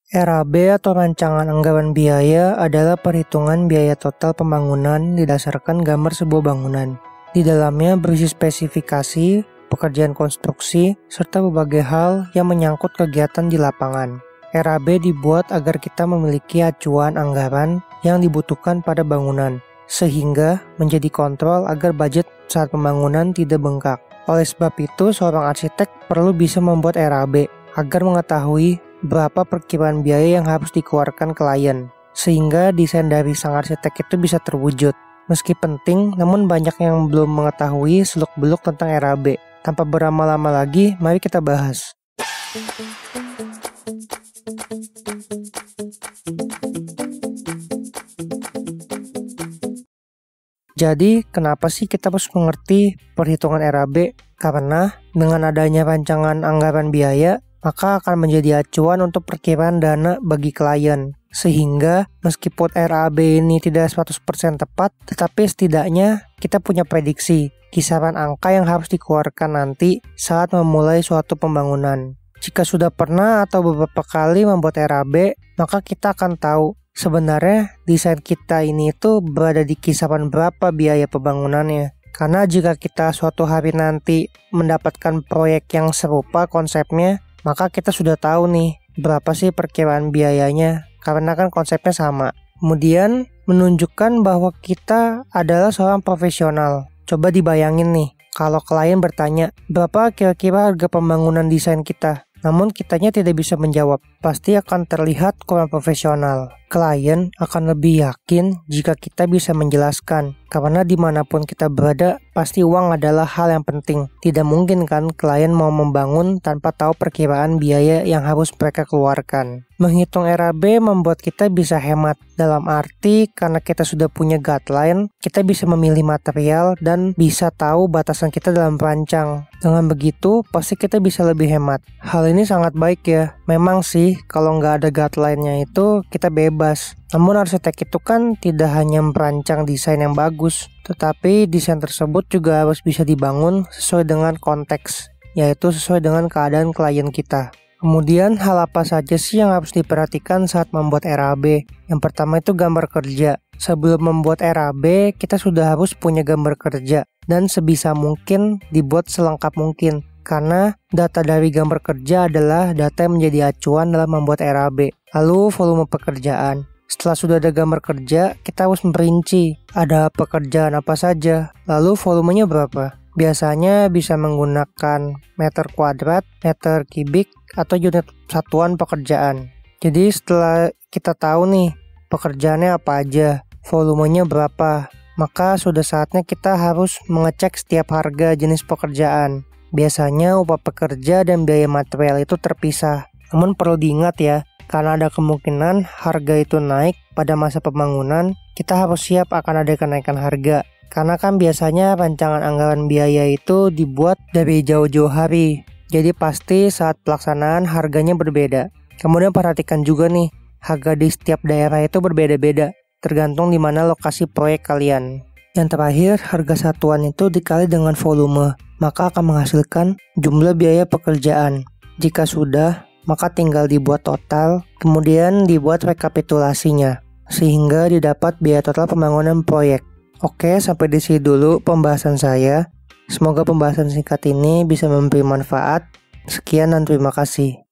RAB atau rancangan anggaran biaya adalah perhitungan biaya total pembangunan didasarkan gambar sebuah bangunan. Di dalamnya berisi spesifikasi, pekerjaan konstruksi, serta berbagai hal yang menyangkut kegiatan di lapangan. RAB dibuat agar kita memiliki acuan anggaran yang dibutuhkan pada bangunan, sehingga menjadi kontrol agar budget saat pembangunan tidak bengkak. Oleh sebab itu, seorang arsitek perlu bisa membuat RAB agar mengetahui berapa perkiraan biaya yang harus dikeluarkan klien, sehingga desain dari sang arsitek itu bisa terwujud. Meski penting, namun banyak yang belum mengetahui seluk-beluk tentang RAB. Tanpa berlama-lama lagi, mari kita bahas. Jadi, kenapa sih kita harus mengerti perhitungan RAB? Karena dengan adanya rancangan anggaran biaya, maka akan menjadi acuan untuk perkiraan dana bagi klien. Sehingga meskipun RAB ini tidak 100% tepat, tetapi setidaknya kita punya prediksi kisaran angka yang harus dikeluarkan nanti saat memulai suatu pembangunan. Jika sudah pernah atau beberapa kali membuat RAB, maka kita akan tahu sebenarnya desain kita ini itu berada di kisaran berapa biaya pembangunannya. Karena jika kita suatu hari nanti mendapatkan proyek yang serupa konsepnya, maka kita sudah tahu nih berapa sih perkiraan biayanya, karena kan konsepnya sama. Kemudian menunjukkan bahwa kita adalah seorang profesional. Coba dibayangin nih, kalau klien bertanya, berapa kira-kira harga pembangunan desain kita? Namun kitanya tidak bisa menjawab, pasti akan terlihat kurang profesional. Klien akan lebih yakin jika kita bisa menjelaskan, karena dimanapun kita berada, pasti uang adalah hal yang penting. Tidak mungkin kan klien mau membangun tanpa tahu perkiraan biaya yang harus mereka keluarkan. Menghitung RAB membuat kita bisa hemat, dalam arti karena kita sudah punya guideline, kita bisa memilih material dan bisa tahu batasan kita dalam perancang. Dengan begitu, pasti kita bisa lebih hemat. Hal ini sangat baik ya. Memang sih, kalau nggak ada guideline-nya itu, kita bebas. Namun arsitek itu kan tidak hanya merancang desain yang bagus, tetapi desain tersebut juga harus bisa dibangun sesuai dengan konteks, yaitu sesuai dengan keadaan klien kita. Kemudian hal apa saja sih yang harus diperhatikan saat membuat RAB? Yang pertama itu gambar kerja. Sebelum membuat RAB, kita sudah harus punya gambar kerja dan sebisa mungkin dibuat selengkap mungkin. Karena data dari gambar kerja adalah data yang menjadi acuan dalam membuat RAB. Lalu volume pekerjaan. Setelah sudah ada gambar kerja, kita harus merinci ada pekerjaan apa saja, lalu volumenya berapa. Biasanya bisa menggunakan meter kuadrat, meter kubik, atau unit satuan pekerjaan. Jadi setelah kita tahu nih pekerjaannya apa aja, volumenya berapa, maka sudah saatnya kita harus mengecek setiap harga jenis pekerjaan. Biasanya upah pekerja dan biaya material itu terpisah. Namun perlu diingat ya, karena ada kemungkinan harga itu naik pada masa pembangunan, kita harus siap akan ada kenaikan harga. Karena kan biasanya rancangan anggaran biaya itu dibuat dari jauh-jauh hari. Jadi pasti saat pelaksanaan harganya berbeda. Kemudian perhatikan juga nih, harga di setiap daerah itu berbeda-beda, tergantung di mana lokasi proyek kalian. Yang terakhir, harga satuan itu dikali dengan volume, maka akan menghasilkan jumlah biaya pekerjaan. Jika sudah, maka tinggal dibuat total, kemudian dibuat rekapitulasinya, sehingga didapat biaya total pembangunan proyek. Oke, sampai di sini dulu pembahasan saya. Semoga pembahasan singkat ini bisa memberi manfaat. Sekian dan terima kasih.